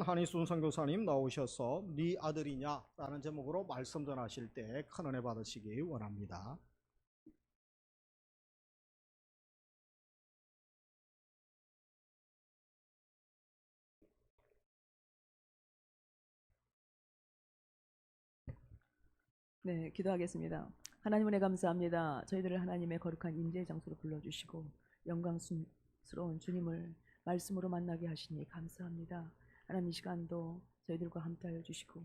한희순 선교사님 나오셔서 네 아들이냐? 라는 제목으로 말씀 전하실 때 큰 은혜 받으시기 원합니다. 네, 기도하겠습니다. 하나님 은혜 감사합니다. 저희들을 하나님의 거룩한 임재의 장소로 불러주시고 영광스러운 주님을 말씀으로 만나게 하시니 감사합니다. 하나님 이 시간도 저희들과 함께하여 주시고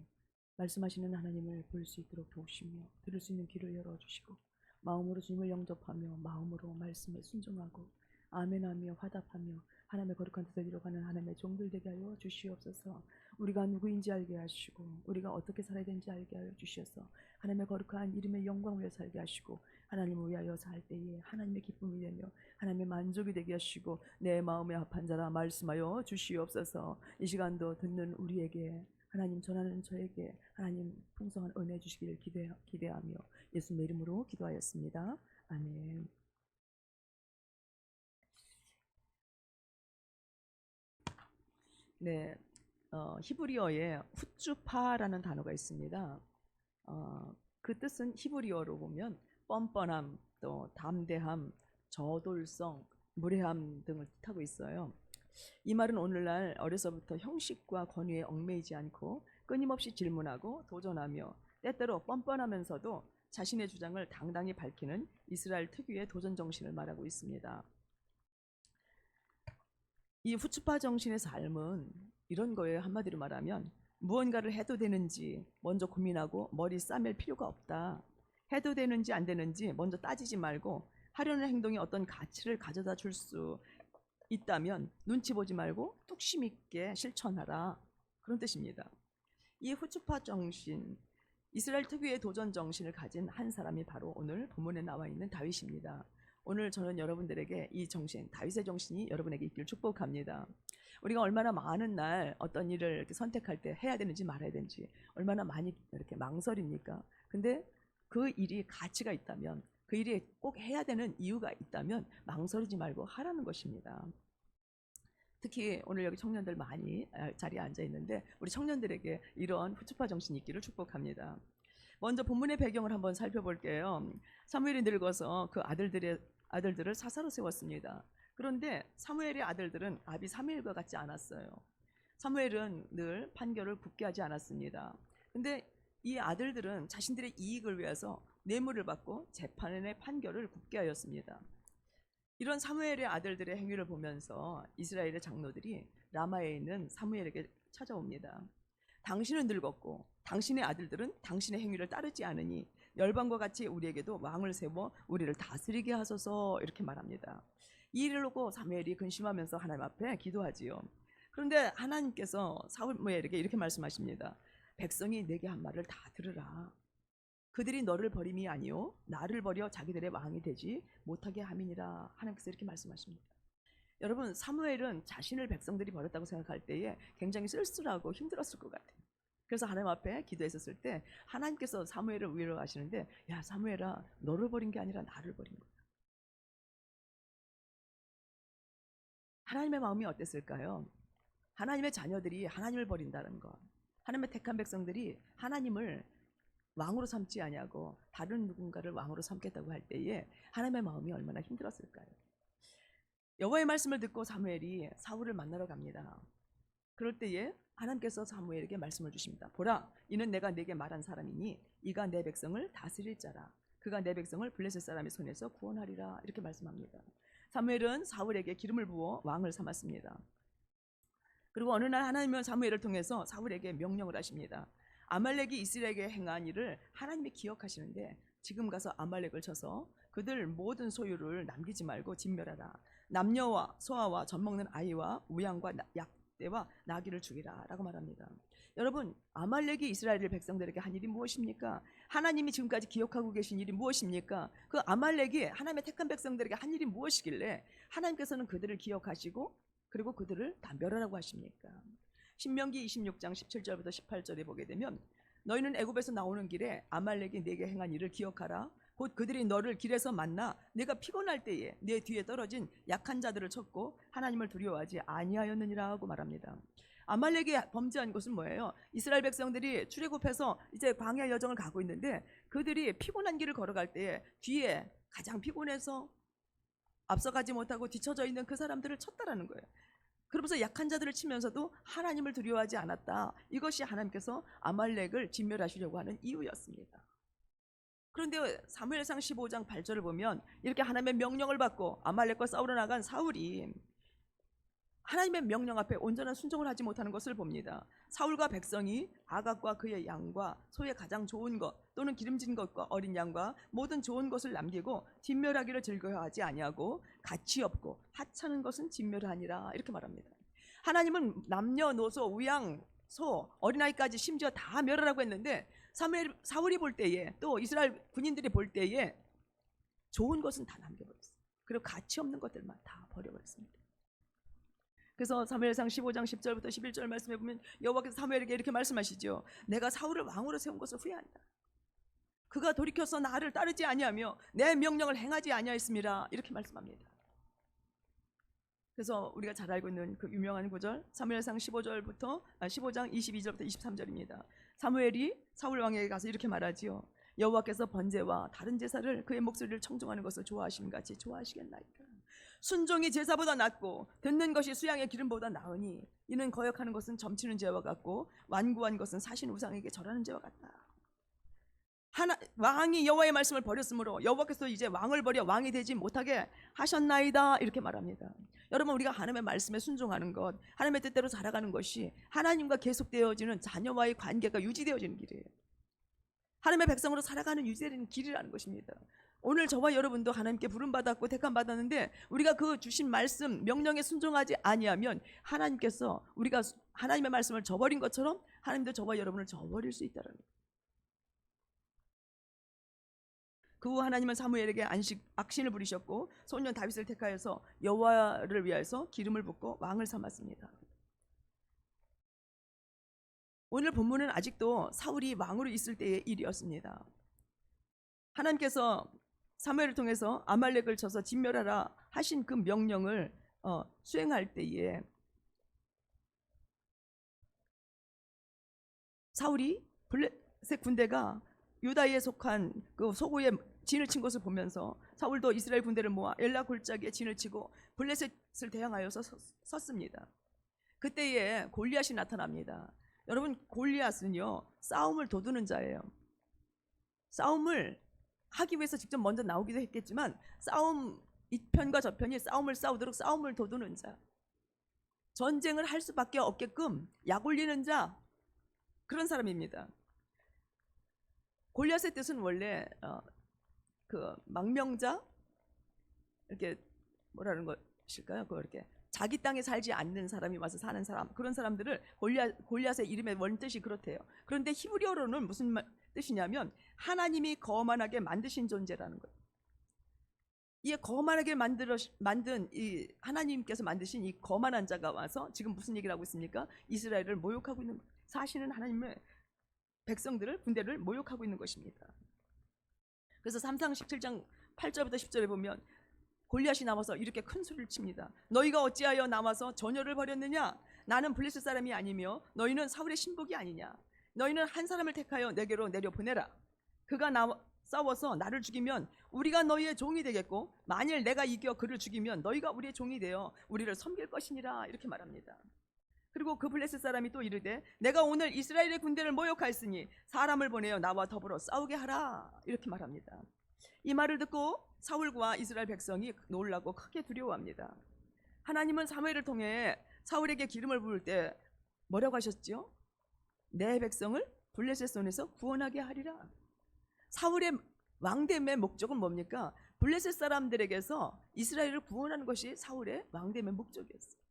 말씀하시는 하나님을 볼 수 있도록 도우시며 들을 수 있는 귀를 열어주시고 마음으로 주님을 영접하며 마음으로 말씀에 순종하고 아멘하며 화답하며 하나님의 거룩한 뜻을 이루어가는 하나님의 종들 되게 하여 주시옵소서. 우리가 누구인지 알게 하시고 우리가 어떻게 살아야 되는지 알게 하여 주셔서 하나님의 거룩한 이름의 영광을 위해 살게 하시고 하나님을 위하여 살 때에 하나님의 기쁨이 되며 하나님의 만족이 되게 하시고 내 마음에 합한 자라 말씀하여 주시옵소서. 이 시간도 듣는 우리에게 하나님 전하는 저에게 하나님 풍성한 은혜 주시기를 기대하며 예수님의 이름으로 기도하였습니다. 아멘. 네, 히브리어에 후추파라는 단어가 있습니다. 그 뜻은 히브리어로 보면 뻔뻔함, 또 담대함, 저돌성, 무례함 등을 뜻하고 있어요. 이 말은 오늘날 어려서부터 형식과 권위에 얽매이지 않고 끊임없이 질문하고 도전하며 때때로 뻔뻔하면서도 자신의 주장을 당당히 밝히는 이스라엘 특유의 도전 정신을 말하고 있습니다. 이 후추파 정신의 삶은 이런 거예요. 한마디로 말하면 무언가를 해도 되는지 먼저 고민하고 머리 싸맬 필요가 없다. 해도 되는지 안 되는지 먼저 따지지 말고 하려는 행동이 어떤 가치를 가져다 줄 수 있다면 눈치 보지 말고 뚝심 있게 실천하라. 그런 뜻입니다. 이 후추파 정신, 이스라엘 특유의 도전 정신을 가진 한 사람이 바로 오늘 본문에 나와 있는 다윗입니다. 오늘 저는 여러분들에게 이 정신, 다윗의 정신이 여러분에게 있기를 축복합니다. 우리가 얼마나 많은 날 어떤 일을 이렇게 선택할 때 해야 되는지 말아야 되는지 얼마나 많이 이렇게 망설입니까? 근데 그 일이 가치가 있다면, 그 일이 꼭 해야 되는 이유가 있다면 망설이지 말고 하라는 것입니다. 특히 오늘 여기 청년들 많이 자리에 앉아 있는데 우리 청년들에게 이런 후추파 정신이 있기를 축복합니다. 먼저 본문의 배경을 한번 살펴볼게요. 사무엘이 늙어서 그 아들들을 사사로 세웠습니다. 그런데 사무엘의 아들들은 아비 사무엘과 같지 않았어요. 사무엘은 늘 판결을 굳게 하지 않았습니다. 근데 이 아들들은 자신들의 이익을 위해서 뇌물을 받고 재판의 판결을 굳게 하였습니다. 이런 사무엘의 아들들의 행위를 보면서 이스라엘의 장로들이 라마에 있는 사무엘에게 찾아옵니다. 당신은 늙었고 당신의 아들들은 당신의 행위를 따르지 않으니 열방과 같이 우리에게도 왕을 세워 우리를 다스리게 하소서, 이렇게 말합니다. 이 일을 놓고 사무엘이 근심하면서 하나님 앞에 기도하지요. 그런데 하나님께서 사무엘에게 이렇게 말씀하십니다. 백성이 내게 한 말을 다 들으라. 그들이 너를 버림이 아니요 나를 버려 자기들의 왕이 되지 못하게 함이니라. 하나님께서 이렇게 말씀하십니다. 여러분, 사무엘은 자신을 백성들이 버렸다고 생각할 때에 굉장히 쓸쓸하고 힘들었을 것 같아요. 그래서 하나님 앞에 기도했었을 때 하나님께서 사무엘을 위로하시는데, 야 사무엘아, 너를 버린 게 아니라 나를 버린 거야. 하나님의 마음이 어땠을까요? 하나님의 자녀들이 하나님을 버린다는 것, 하나님의 택한 백성들이 하나님을 왕으로 삼지 아니하고 다른 누군가를 왕으로 삼겠다고 할 때에 하나님의 마음이 얼마나 힘들었을까요? 여호와의 말씀을 듣고 사무엘이 사울을 만나러 갑니다. 그럴 때에 하나님께서 사무엘에게 말씀을 주십니다. 보라, 이는 내가 네게 말한 사람이니 이가 내 백성을 다스릴 자라. 그가 내 백성을 블레셋 사람의 손에서 구원하리라. 이렇게 말씀합니다. 사무엘은 사울에게 기름을 부어 왕을 삼았습니다. 그리고 어느 날 하나님은 사무엘을 통해서 사울에게 명령을 하십니다. 아말렉이 이스라엘에게 행한 일을 하나님이 기억하시는데 지금 가서 아말렉을 쳐서 그들 모든 소유를 남기지 말고 진멸하라. 남녀와 소아와 젖먹는 아이와 우양과 약대와 나귀를 죽이라 라고 말합니다. 여러분, 아말렉이 이스라엘 백성들에게 한 일이 무엇입니까? 하나님이 지금까지 기억하고 계신 일이 무엇입니까? 그 아말렉이 하나님의 택한 백성들에게 한 일이 무엇이길래 하나님께서는 그들을 기억하시고 그리고 그들을 다 멸하라고 하십니까? 신명기 26장 17절부터 18절에 보게 되면 너희는 애굽에서 나오는 길에 아말렉이 네게 행한 일을 기억하라. 곧 그들이 너를 길에서 만나 네가 피곤할 때에 네 뒤에 떨어진 약한 자들을 쳤고 하나님을 두려워하지 아니하였느니라 하고 말합니다. 아말렉이 범죄한 것은 뭐예요? 이스라엘 백성들이 출애굽해서 이제 광야 여정을 가고 있는데 그들이 피곤한 길을 걸어갈 때에 뒤에 가장 피곤해서 앞서가지 못하고 뒤처져 있는 그 사람들을 쳤다라는 거예요. 그러면서 약한 자들을 치면서도 하나님을 두려워하지 않았다. 이것이 하나님께서 아말렉을 진멸하시려고 하는 이유였습니다. 그런데 사무엘상 15장 8절을 보면 이렇게 하나님의 명령을 받고 아말렉과 싸우러 나간 사울이 하나님의 명령 앞에 온전한 순종을 하지 못하는 것을 봅니다. 사울과 백성이 아각과 그의 양과 소의 가장 좋은 것 또는 기름진 것과 어린 양과 모든 좋은 것을 남기고 진멸하기를 즐거워하지 아니하고 가치 없고 하찮은 것은 진멸하니라 이렇게 말합니다. 하나님은 남녀노소 우양 소 어린아이까지 심지어 다 멸하라고 했는데 사울이 볼 때에 또 이스라엘 군인들이 볼 때에 좋은 것은 다 남겨버렸어요. 그리고 가치 없는 것들만 다 버려버렸습니다. 그래서 사무엘상 15장 10절부터 11절 말씀해 보면 여호와께서 사무엘에게 이렇게 말씀하시죠. 내가 사울을 왕으로 세운 것을 후회한다. 그가 돌이켜서 나를 따르지 아니하며 내 명령을 행하지 아니하였음이라 이렇게 말씀합니다. 그래서 우리가 잘 알고 있는 그 유명한 구절 사무엘상 15장 22절부터 23절입니다. 사무엘이 사울 왕에게 가서 이렇게 말하지요. 여호와께서 번제와 다른 제사를 그의 목소리를 청종하는 것을 좋아하시는 같이 좋아하시겠나이까. 순종이 제사보다 낫고 듣는 것이 수양의 기름보다 나으니 이는 거역하는 것은 점치는 죄와 같고 완고한 것은 사신 우상에게 절하는 죄와 같다. 왕이 여호와의 말씀을 버렸으므로 여호와께서 이제 왕을 버려 왕이 되지 못하게 하셨나이다 이렇게 말합니다. 여러분 우리가 하나님의 말씀에 순종하는 것 하나님의 뜻대로 살아가는 것이 하나님과 계속되어지는 자녀와의 관계가 유지되어지는 길이에요. 하나님의 백성으로 살아가는 유지되는 길이라는 것입니다. 오늘 저와 여러분도 하나님께 부름받았고 택함받았는데 우리가 그 주신 말씀 명령에 순종하지 아니하면 하나님께서 우리가 하나님의 말씀을 저버린 것처럼 하나님도 저와 여러분을 저버릴 수 있다는 거예요. 그 후 하나님은 사무엘에게 악신을 부리셨고 소년 다윗을 택하여서 여호와를 위하여서 기름을 붓고 왕을 삼았습니다. 오늘 본문은 아직도 사울이 왕으로 있을 때의 일이었습니다. 하나님께서 사무엘을 통해서 아말렉을 쳐서 진멸하라 하신 그 명령을 수행할 때에 사울이 블레셋 군대가 유다에 속한 그 소고에 진을 친 것을 보면서 사울도 이스라엘 군대를 모아 엘라 골짜기에 진을 치고 블레셋을 대항하여서 섰습니다. 그때에 골리앗이 나타납니다. 여러분 골리앗은요 싸움을 도두는 자예요. 싸움을 하기 위해서 직접 먼저 나오기도 했겠지만 싸움 이편과 저편이 싸움을 싸우도록 싸움을 도두는 자, 전쟁을 할 수밖에 없게끔 약 올리는 자, 그런 사람입니다. 골리앗의 뜻은 원래 그 망명자, 이렇게 뭐라는 것일까요? 그 이렇게 자기 땅에 살지 않는 사람이 와서 사는 사람, 그런 사람들을 골리앗의 이름의 원뜻이 그렇대요. 그런데 히브리어로는 무슨 뜻이냐면 하나님이 거만하게 만드신 존재라는 거예요. 이 거만하게 만든 이 하나님께서 만드신 이 거만한 자가 와서 지금 무슨 얘기를 하고 있습니까? 이스라엘을 모욕하고 있는 거예요. 사실은 하나님의 백성들을 군대를 모욕하고 있는 것입니다. 그래서 삼상 17장 8절부터 10절에 보면 골리앗이 나와서 이렇게 큰 소리를 칩니다. 너희가 어찌하여 나와서 전열을 벌였느냐? 나는 블레셋 사람이 아니며 너희는 사울의 신복이 아니냐? 너희는 한 사람을 택하여 내게로 내려보내라. 그가 싸워서 나를 죽이면 우리가 너희의 종이 되겠고 만일 내가 이겨 그를 죽이면 너희가 우리의 종이 되어 우리를 섬길 것이니라 이렇게 말합니다. 그리고 그 블레셋 사람이 또 이르되 내가 오늘 이스라엘의 군대를 모욕하였으니 사람을 보내어 나와 더불어 싸우게 하라 이렇게 말합니다. 이 말을 듣고 사울과 이스라엘 백성이 놀라고 크게 두려워합니다. 하나님은 사무엘을 통해 사울에게 기름을 부을 때 뭐라고 하셨죠? 내 백성을 블레셋 손에서 구원하게 하리라. 사울의 왕됨의 목적은 뭡니까? 블레셋 사람들에게서 이스라엘을 구원하는 것이 사울의 왕됨의 목적이었어요.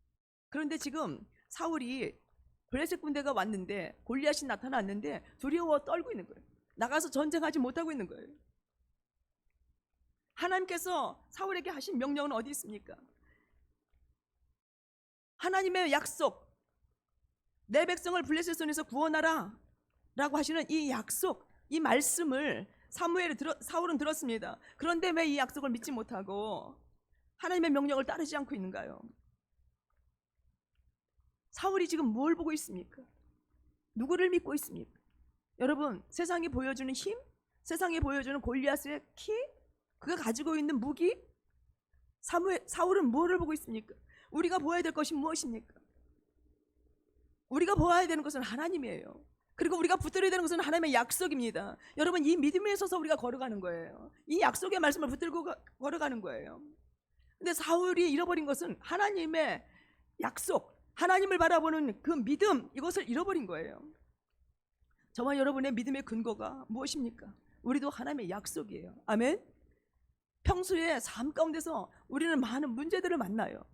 그런데 지금 사울이 블레셋 군대가 왔는데 골리앗이 나타났는데 두려워 떨고 있는 거예요. 나가서 전쟁하지 못하고 있는 거예요. 하나님께서 사울에게 하신 명령은 어디 있습니까? 하나님의 약속, 내 백성을 블레셋 손에서 구원하라 라고 하시는 이 약속, 이 말씀을 사울은 들었습니다. 그런데 왜 이 약속을 믿지 못하고 하나님의 명령을 따르지 않고 있는가요? 사울이 지금 뭘 보고 있습니까? 누구를 믿고 있습니까? 여러분, 세상이 보여주는 힘, 세상이 보여주는 골리앗의 키, 그가 가지고 있는 무기, 사울은 뭐를 보고 있습니까? 우리가 보아야 될 것이 무엇입니까? 우리가 보아야 되는 것은 하나님이에요. 그리고 우리가 붙들어야 되는 것은 하나님의 약속입니다. 여러분, 이 믿음에 있어서 우리가 걸어가는 거예요. 이 약속의 말씀을 붙들고 걸어가는 거예요. 근데 사울이 잃어버린 것은 하나님의 약속, 하나님을 바라보는 그 믿음, 이것을 잃어버린 거예요. 저와 여러분의 믿음의 근거가 무엇입니까? 우리도 하나님의 약속이에요. 아멘. 평소에 삶 가운데서 우리는 많은 문제들을 만나요.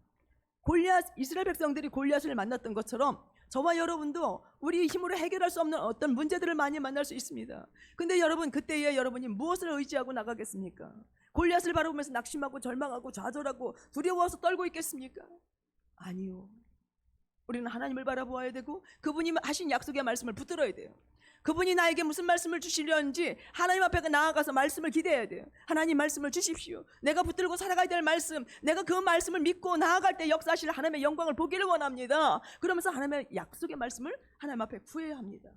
이스라엘 백성들이 골리앗을 만났던 것처럼 저와 여러분도 우리 힘으로 해결할 수 없는 어떤 문제들을 많이 만날 수 있습니다. 근데 여러분, 그때에 여러분이 무엇을 의지하고 나가겠습니까? 골리앗을 바라보면서 낙심하고 절망하고 좌절하고 두려워서 떨고 있겠습니까? 아니요. 우리는 하나님을 바라보아야 되고 그분이 하신 약속의 말씀을 붙들어야 돼요. 그분이 나에게 무슨 말씀을 주시려는지 하나님 앞에 나아가서 말씀을 기대해야 돼요. 하나님, 말씀을 주십시오. 내가 붙들고 살아가야 될 말씀, 내가 그 말씀을 믿고 나아갈 때 역사하실 하나님의 영광을 보기를 원합니다. 그러면서 하나님의 약속의 말씀을 하나님 앞에 구해야 합니다.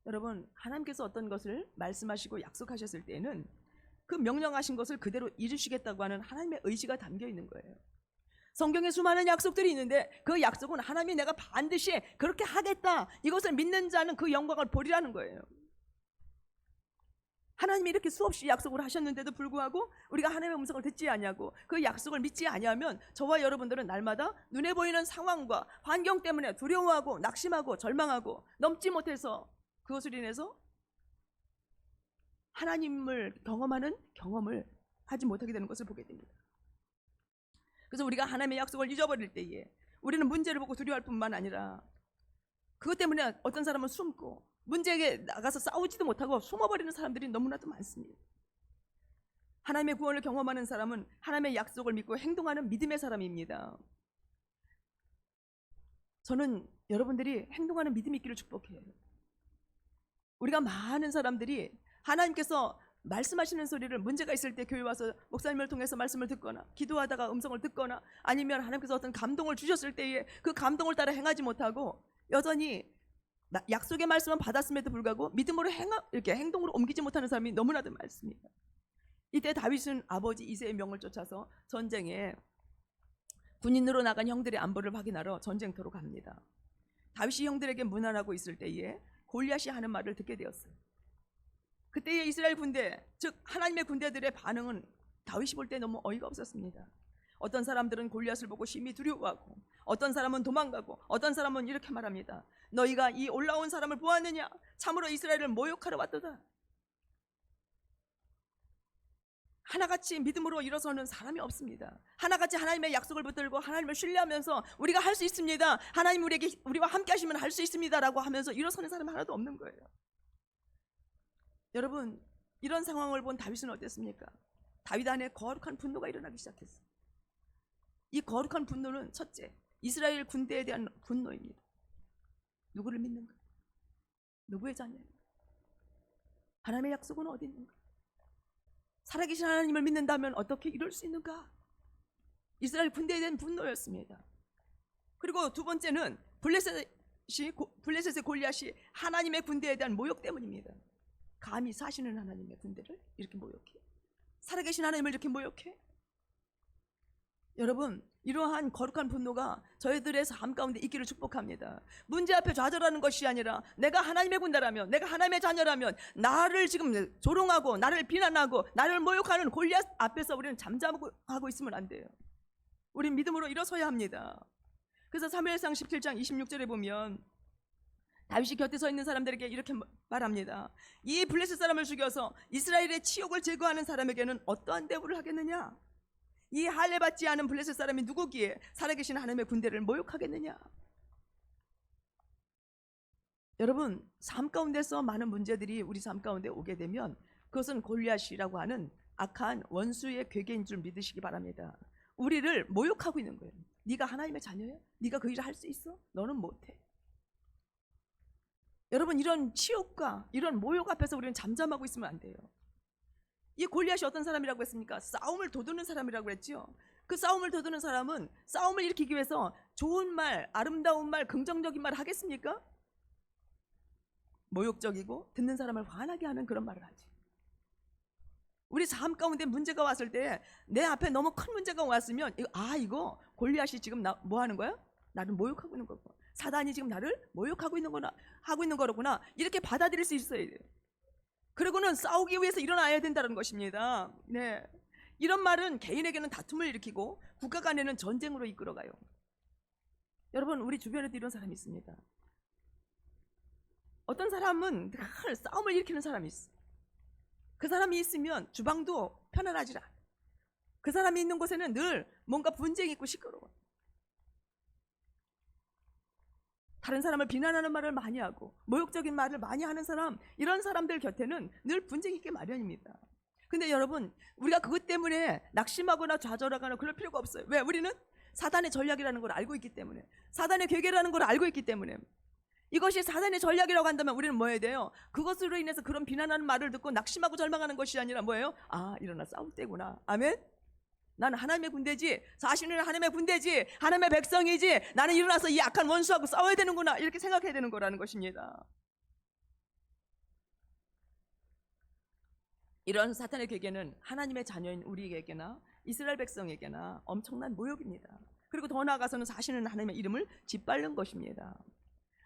여러분, 하나님께서 어떤 것을 말씀하시고 약속하셨을 때에는 그 명령하신 것을 그대로 이루시겠다고 하는 하나님의 의지가 담겨 있는 거예요. 성경에 수많은 약속들이 있는데 그 약속은 하나님이 내가 반드시 그렇게 하겠다, 이것을 믿는 자는 그 영광을 보리라는 거예요. 하나님이 이렇게 수없이 약속을 하셨는데도 불구하고 우리가 하나님의 음성을 듣지 아니하고 그 약속을 믿지 아니하면 저와 여러분들은 날마다 눈에 보이는 상황과 환경 때문에 두려워하고 낙심하고 절망하고 넘지 못해서 그것을 인해서 하나님을 경험하는 경험을 하지 못하게 되는 것을 보게 됩니다. 그래서 우리가 하나님의 약속을 잊어버릴 때에 우리는 문제를 보고 두려워할 뿐만 아니라 그것 때문에 어떤 사람은 숨고 문제에 나가서 싸우지도 못하고 숨어버리는 사람들이 너무나도 많습니다. 하나님의 구원을 경험하는 사람은 하나님의 약속을 믿고 행동하는 믿음의 사람입니다. 저는 여러분들이 행동하는 믿음이 있기를 축복해요. 우리가 많은 사람들이 하나님께서 말씀하시는 소리를 문제가 있을 때 교회 와서 목사님을 통해서 말씀을 듣거나 기도하다가 음성을 듣거나 아니면 하나님께서 어떤 감동을 주셨을 때에 그 감동을 따라 행하지 못하고 여전히 약속의 말씀은 받았음에도 불구하고 믿음으로 이렇게 행동으로 옮기지 못하는 사람이 너무나도 많습니다. 이때 다윗은 아버지 이새의 명을 쫓아서 전쟁에 군인으로 나간 형들의 안부를 확인하러 전쟁터로 갑니다. 다윗이 형들에게 문안하고 있을 때에 골리앗이 하는 말을 듣게 되었어요. 그때의 이스라엘 군대, 즉 하나님의 군대들의 반응은 다윗이 볼 때 너무 어이가 없었습니다. 어떤 사람들은 골리앗을 보고 심히 두려워하고 어떤 사람은 도망가고 어떤 사람은 이렇게 말합니다. 너희가 이 올라온 사람을 보았느냐? 참으로 이스라엘을 모욕하러 왔도다. 하나같이 믿음으로 일어서는 사람이 없습니다. 하나같이 하나님의 약속을 붙들고 하나님을 신뢰하면서 우리가 할 수 있습니다, 하나님 우리와 함께 하시면 할 수 있습니다 라고 하면서 일어서는 사람이 하나도 없는 거예요. 여러분, 이런 상황을 본 다윗은 어땠습니까? 다윗 안에 거룩한 분노가 일어나기 시작했어요. 이 거룩한 분노는 첫째, 이스라엘 군대에 대한 분노입니다. 누구를 믿는가? 누구의 자녀인가? 하나님의 약속은 어디 있는가? 살아계신 하나님을 믿는다면 어떻게 이룰 수 있는가? 이스라엘 군대에 대한 분노였습니다. 그리고 두 번째는 블레셋의 골리앗이 하나님의 군대에 대한 모욕 때문입니다. 감히 사시는 하나님의 군대를 이렇게 모욕해? 살아계신 하나님을 이렇게 모욕해? 여러분, 이러한 거룩한 분노가 저희들의 삶 가운데 있기를 축복합니다. 문제 앞에 좌절하는 것이 아니라 내가 하나님의 군대라면, 내가 하나님의 자녀라면 나를 지금 조롱하고 나를 비난하고 나를 모욕하는 골리앗 앞에서 우리는 잠잠하고 있으면 안 돼요. 우린 믿음으로 일어서야 합니다. 그래서 사무엘상 17장 26절에 보면 다윗이 곁에 서 있는 사람들에게 이렇게 말합니다. 이 블레셋 사람을 죽여서 이스라엘의 치욕을 제거하는 사람에게는 어떠한 대우를 하겠느냐? 이 할례 받지 않은 블레셋 사람이 누구기에 살아계신 하나님의 군대를 모욕하겠느냐? 여러분, 삶 가운데서 많은 문제들이 우리 삶 가운데 오게 되면 그것은 골리앗이라고 하는 악한 원수의 괴계인 줄 믿으시기 바랍니다. 우리를 모욕하고 있는 거예요. 네가 하나님의 자녀야? 네가 그 일을 할 수 있어? 너는 못해. 여러분, 이런 치욕과 이런 모욕 앞에서 우리는 잠잠하고 있으면 안 돼요. 이 골리앗이 어떤 사람이라고 했습니까? 싸움을 도두는 사람이라고 했죠. 그 싸움을 도두는 사람은 싸움을 일으키기 위해서 좋은 말, 아름다운 말, 긍정적인 말 하겠습니까? 모욕적이고 듣는 사람을 화나게 하는 그런 말을 하지. 우리 삶 가운데 문제가 왔을 때 내 앞에 너무 큰 문제가 왔으면 이거 골리앗이 지금 뭐 하는 거야? 나를 모욕하고 있는 거고, 사단이 지금 나를 모욕하고 있는 거나 하고 있는 거로구나, 이렇게 받아들일 수 있어야 돼요. 그리고는 싸우기 위해서 일어나야 된다는 것입니다. 네, 이런 말은 개인에게는 다툼을 일으키고 국가 간에는 전쟁으로 이끌어가요. 여러분, 우리 주변에도 이런 사람이 있습니다. 어떤 사람은 늘 싸움을 일으키는 사람이 있어. 그 사람이 있으면 주방도 편안하지 않아. 그 사람이 있는 곳에는 늘 뭔가 분쟁이 있고 시끄러워. 다른 사람을 비난하는 말을 많이 하고 모욕적인 말을 많이 하는 사람, 이런 사람들 곁에는 늘 분쟁이 있게 마련입니다. 근데 여러분, 우리가 그것 때문에 낙심하거나 좌절하거나 그럴 필요가 없어요. 왜? 우리는 사단의 전략이라는 걸 알고 있기 때문에, 사단의 계계라는 걸 알고 있기 때문에. 이것이 사단의 전략이라고 한다면 우리는 뭐 해야 돼요? 그것으로 인해서 그런 비난하는 말을 듣고 낙심하고 절망하는 것이 아니라 뭐예요? 일어나 싸울 때구나. 아멘? 나는 하나님의 군대지, 사실은 하나님의 군대지, 하나님의 백성이지, 나는 일어나서 이 악한 원수하고 싸워야 되는구나, 이렇게 생각해야 되는 거라는 것입니다. 이런 사탄의 계계는 하나님의 자녀인 우리에게나 이스라엘 백성에게나 엄청난 모욕입니다. 그리고 더 나아가서는 사실은 하나님의 이름을 짓밟는 것입니다.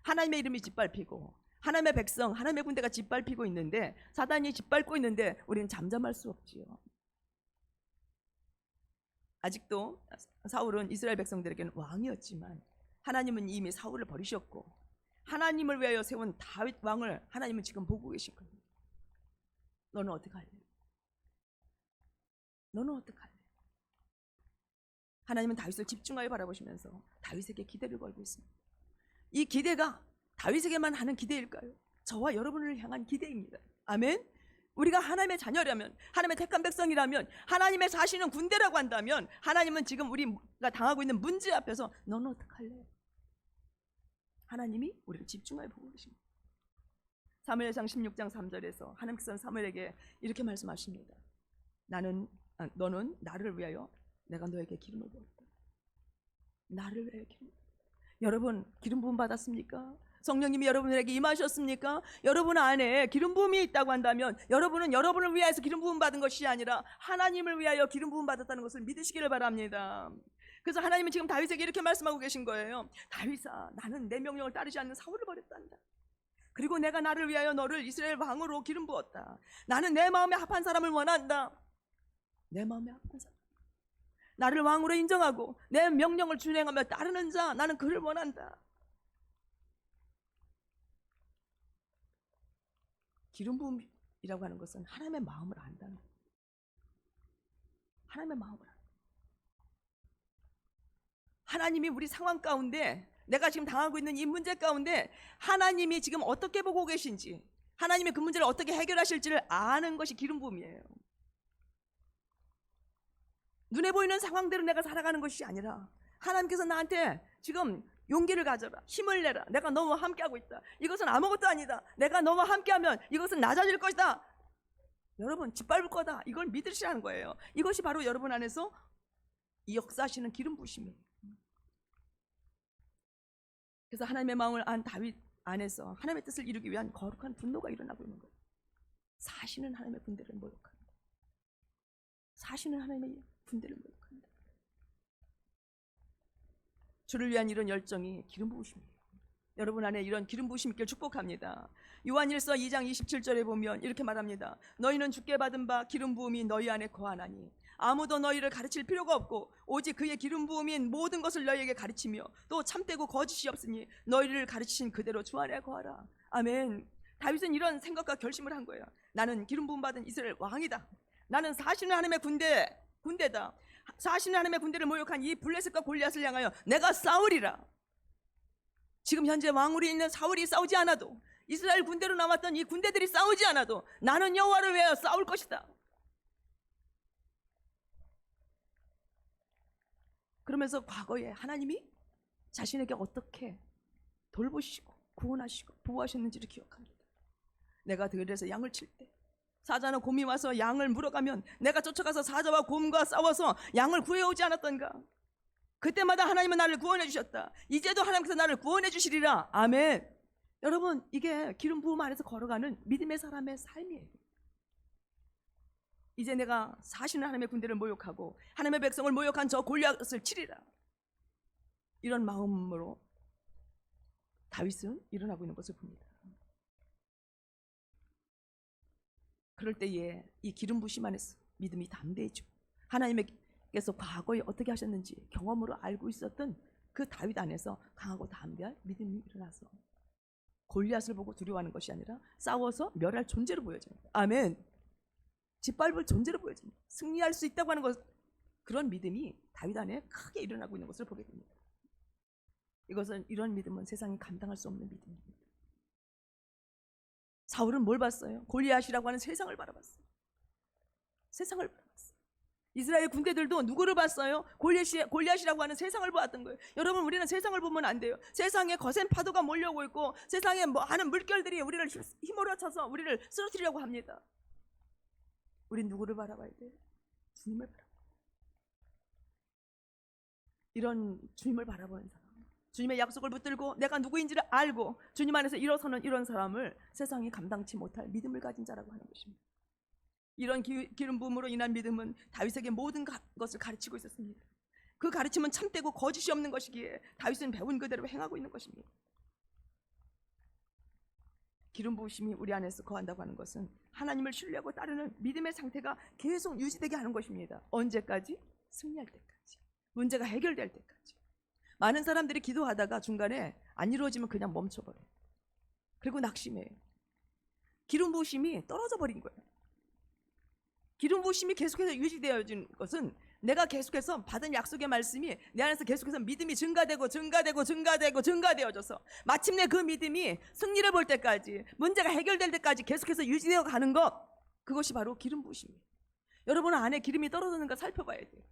하나님의 이름이 짓밟히고 하나님의 백성, 하나님의 군대가 짓밟히고 있는데, 사단이 짓밟고 있는데 우리는 잠잠할 수 없지요. 아직도 사울은 이스라엘 백성들에게는 왕이었지만 하나님은 이미 사울을 버리셨고 하나님을 위하여 세운 다윗 왕을 하나님은 지금 보고 계신 거예요. 너는 어떻게 할래? 너는 어떻게 할래? 하나님은 다윗을 집중하여 바라보시면서 다윗에게 기대를 걸고 있습니다. 이 기대가 다윗에게만 하는 기대일까요? 저와 여러분을 향한 기대입니다. 아멘? 우리가 하나님의 자녀라면, 하나님의 택한 백성이라면, 하나님의 사시는 군대라고 한다면, 하나님은 지금 우리가 당하고 있는 문제 앞에서 너는 어떡할래? 하나님이 우리를 집중하여 보고 계십니다. 사무엘상 16장 3절에서 하나님께서는 사무엘에게 이렇게 말씀하십니다. 너는 나를 위하여 내가 너에게 기름을 부었다. 나를 위하여 기름을 부었다. 여러분, 기름 부음 받았습니까? 성령님이 여러분에게 임하셨습니까? 여러분 안에 기름 부음이 있다고 한다면 여러분은 여러분을 위하여서 기름 부음 받은 것이 아니라 하나님을 위하여 기름 부음 받았다는 것을 믿으시기를 바랍니다. 그래서 하나님은 지금 다윗에게 이렇게 말씀하고 계신 거예요. 다윗아, 나는 내 명령을 따르지 않는 사울을 버렸단다. 그리고 내가 나를 위하여 너를 이스라엘 왕으로 기름 부었다. 나는 내 마음에 합한 사람을 원한다. 내 마음에 합한 사람, 나를 왕으로 인정하고 내 명령을 준행하며 따르는 자, 나는 그를 원한다. 기름 부음이라고 하는 것은 하나님의 마음을 안다는 거예요. 하나님의 마음을 안다. 하나님이 우리 상황 가운데, 내가 지금 당하고 있는 이 문제 가운데 하나님이 지금 어떻게 보고 계신지, 하나님이 그 문제를 어떻게 해결하실지를 아는 것이 기름 부음이에요. 눈에 보이는 상황대로 내가 살아가는 것이 아니라 하나님께서 나한테 지금 용기를 가져라, 힘을 내라, 내가 너와 함께하고 있다, 이것은 아무것도 아니다, 내가 너와 함께하면 이것은 낮아질 것이다, 여러분 짓밟을 거다, 이걸 믿으시라는 거예요. 이것이 바로 여러분 안에서 이 역사하시는 기름 부으심이에요. 그래서 하나님의 마음을 안 다윗 안에서 하나님의 뜻을 이루기 위한 거룩한 분노가 일어나고 있는 거예요. 사시는 하나님의 군대를 모욕합니다. 사시는 하나님의 군대를 모욕합니다. 주를 위한 이런 열정이 기름 부으심이에요. 여러분 안에 이런 기름 부으심 있길 축복합니다. 요한일서 2장 27절에 보면 이렇게 말합니다. 너희는 주께 받은 바 기름 부음이 너희 안에 거하나니 아무도 너희를 가르칠 필요가 없고 오직 그의 기름 부음인 모든 것을 너희에게 가르치며 또 참되고 거짓이 없으니 너희를 가르치신 그대로 주 안에 거하라. 아멘. 다윗은 이런 생각과 결심을 한 거예요. 나는 기름 부음 받은 이스라엘 왕이다. 나는 사시는 하나님의 군대다. 사시는 하나님의 군대를 모욕한 이 블레셋과 골리앗을 향하여 내가 싸우리라. 지금 현재 왕으로 있는 사울이 싸우지 않아도, 이스라엘 군대로 남았던 이 군대들이 싸우지 않아도 나는 여호와를 위하여 싸울 것이다. 그러면서 과거에 하나님이 자신에게 어떻게 돌보시고 구원하시고 보호하셨는지를 기억합니다. 내가 들에서 양을 칠 때 사자나 곰이 와서 양을 물어가면 내가 쫓아가서 사자와 곰과 싸워서 양을 구해오지 않았던가? 그때마다 하나님은 나를 구원해 주셨다. 이제도 하나님께서 나를 구원해 주시리라. 아멘. 여러분, 이게 기름 부음 안에서 걸어가는 믿음의 사람의 삶이에요. 이제 내가 사시는 하나님의 군대를 모욕하고 하나님의 백성을 모욕한 저 골리앗을 치리라. 이런 마음으로 다윗은 일어나고 있는 것을 봅니다. 그럴 때에 이 기름 부심 안에서 믿음이 담대해지고 하나님께서 과거에 어떻게 하셨는지 경험으로 알고 있었던 그 다윗 안에서 강하고 담대한 믿음이 일어나서 골리앗을 보고 두려워하는 것이 아니라 싸워서 멸할 존재로 보여집니다. 아멘. 짓밟을 존재로 보여집니다. 승리할 수 있다고 하는 것, 그런 믿음이 다윗 안에 크게 일어나고 있는 것을 보게 됩니다. 이런 믿음은 세상이 감당할 수 없는 믿음입니다. 사울은 뭘 봤어요? 골리앗이라고 하는 세상을 바라봤어요. 세상을 바라봤어요. 이스라엘 군대들도 누구를 봤어요? 골리앗이라고 하는 세상을 보았던 거예요. 여러분, 우리는 세상을 보면 안 돼요. 세상에 거센 파도가 몰려오고 있고 세상에 많은 물결들이 우리를 휘몰아쳐서 우리를 쓰러뜨리려고 합니다. 우린 누구를 바라봐야 돼요? 주님을 바라봐야 돼요. 이런 주님을 바라보는 사람, 주님의 약속을 붙들고 내가 누구인지를 알고 주님 안에서 일어서는 이런 사람을 세상이 감당치 못할 믿음을 가진 자라고 하는 것입니다. 이런 기름 부음으로 인한 믿음은 다윗에게 모든 것을 가르치고 있었습니다. 그 가르침은 참되고 거짓이 없는 것이기에 다윗은 배운 그대로 행하고 있는 것입니다. 기름 부으심이 우리 안에서 거한다고 하는 것은 하나님을 신뢰하고 따르는 믿음의 상태가 계속 유지되게 하는 것입니다. 언제까지? 승리할 때까지, 문제가 해결될 때까지. 많은 사람들이 기도하다가 중간에 안 이루어지면 그냥 멈춰버려요. 그리고 낙심해요. 기름 부으심이 떨어져 버린 거예요. 기름 부으심이 계속해서 유지되어진 것은 내가 계속해서 받은 약속의 말씀이 내 안에서 계속해서 믿음이 증가되어져서 마침내 그 믿음이 승리를 볼 때까지, 문제가 해결될 때까지 계속해서 유지되어 가는 것, 그것이 바로 기름 부으심이에요. 여러분 안에 기름이 떨어지는 걸 살펴봐야 돼요.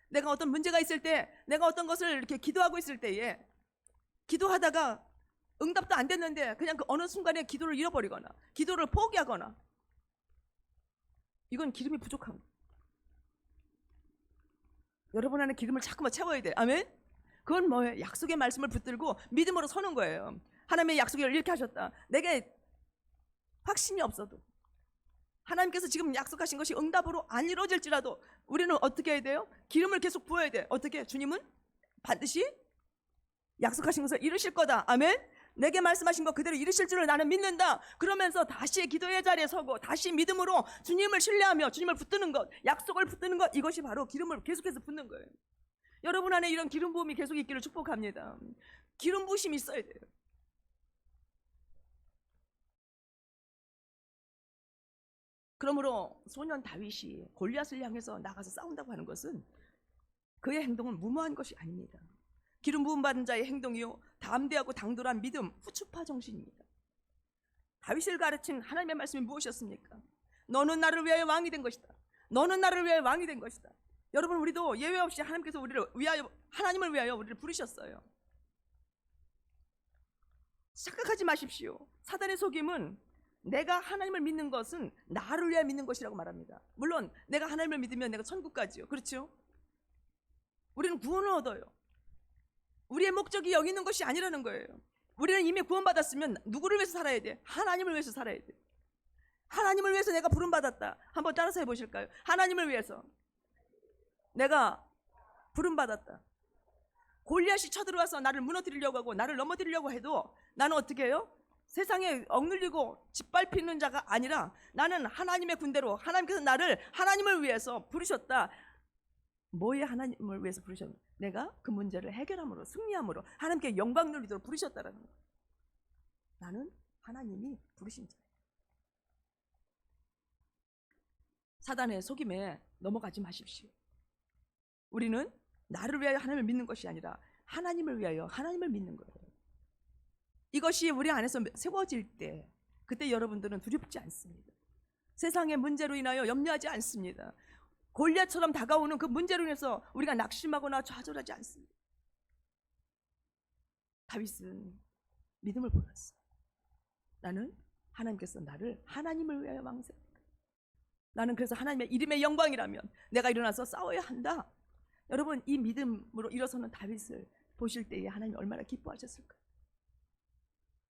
내가 어떤 문제가 있을 때, 내가 어떤 것을 이렇게 기도하고 있을 때에 기도하다가 응답도 안 됐는데 그냥 그 어느 순간에 기도를 잃어버리거나 기도를 포기하거나, 이건 기름이 부족한 거예요. 여러분 안에 기름을 자꾸만 채워야 돼요. 아멘? 그건 뭐예요? 약속의 말씀을 붙들고 믿음으로 서는 거예요. 하나님의 약속을 이렇게 하셨다. 내게 확신이 없어도, 하나님께서 지금 약속하신 것이 응답으로 안 이루어질지라도 우리는 어떻게 해야 돼요? 기름을 계속 부어야 돼. 어떻게? 주님은 반드시 약속하신 것을 이루실 거다. 아멘? 내게 말씀하신 것 그대로 이루실 줄을 나는 믿는다. 그러면서 다시 기도의 자리에 서고 다시 믿음으로 주님을 신뢰하며 주님을 붙드는 것, 약속을 붙드는 것, 이것이 바로 기름을 계속해서 붓는 거예요. 여러분 안에 이런 기름 부음이 계속 있기를 축복합니다. 기름 부으심이 있어야 돼요. 그러므로 소년 다윗이 골리앗을 향해서 나가서 싸운다고 하는 것은 그의 행동은 무모한 것이 아닙니다. 기름 부음 받은 자의 행동이요, 담대하고 당돌한 믿음, 후추파 정신입니다. 다윗을 가르친 하나님의 말씀이 무엇이었습니까? 너는 나를 위하여 왕이 된 것이다. 너는 나를 위하여 왕이 된 것이다. 여러분, 우리도 예외 없이 하나님께서 하나님을 위하여 우리를 부르셨어요. 착각하지 마십시오. 사단의 속임은 내가 하나님을 믿는 것은 나를 위하여 믿는 것이라고 말합니다. 물론 내가 하나님을 믿으면 내가 천국 가지요. 그렇죠? 우리는 구원을 얻어요. 우리의 목적이 여기 있는 것이 아니라는 거예요. 우리는 이미 구원받았으면 누구를 위해서 살아야 돼? 하나님을 위해서 살아야 돼. 하나님을 위해서 내가 부름받았다. 한번 따라서 해보실까요? 하나님을 위해서 내가 부름받았다. 골리앗이 쳐들어와서 나를 무너뜨리려고 하고 나를 넘어뜨리려고 해도 나는 어떻게 해요? 세상에 억눌리고 짓밟히는 자가 아니라 나는 하나님의 군대로, 하나님께서 나를 하나님을 위해서 부르셨다. 뭐에 하나님을 위해서 부르셨나? 내가 그 문제를 해결함으로, 승리함으로 하나님께 영광 누리도록 부르셨다라는 거예요. 나는 하나님이 부르신 자. 사단의 속임에 넘어가지 마십시오. 우리는 나를 위하여 하나님을 믿는 것이 아니라 하나님을 위하여 하나님을 믿는 거예요. 이것이 우리 안에서 세워질 때, 그때 여러분들은 두렵지 않습니다. 세상의 문제로 인하여 염려하지 않습니다. 골리앗처럼 다가오는 그 문제로 인해서 우리가 낙심하거나 좌절하지 않습니다. 다윗은 믿음을 보였어요. 나는 하나님께서 나를 하나님을 위하여 왕세했다. 나는 그래서 하나님의 이름의 영광이라면 내가 일어나서 싸워야 한다. 여러분, 이 믿음으로 일어서는 다윗을 보실 때에 하나님이 얼마나 기뻐하셨을까?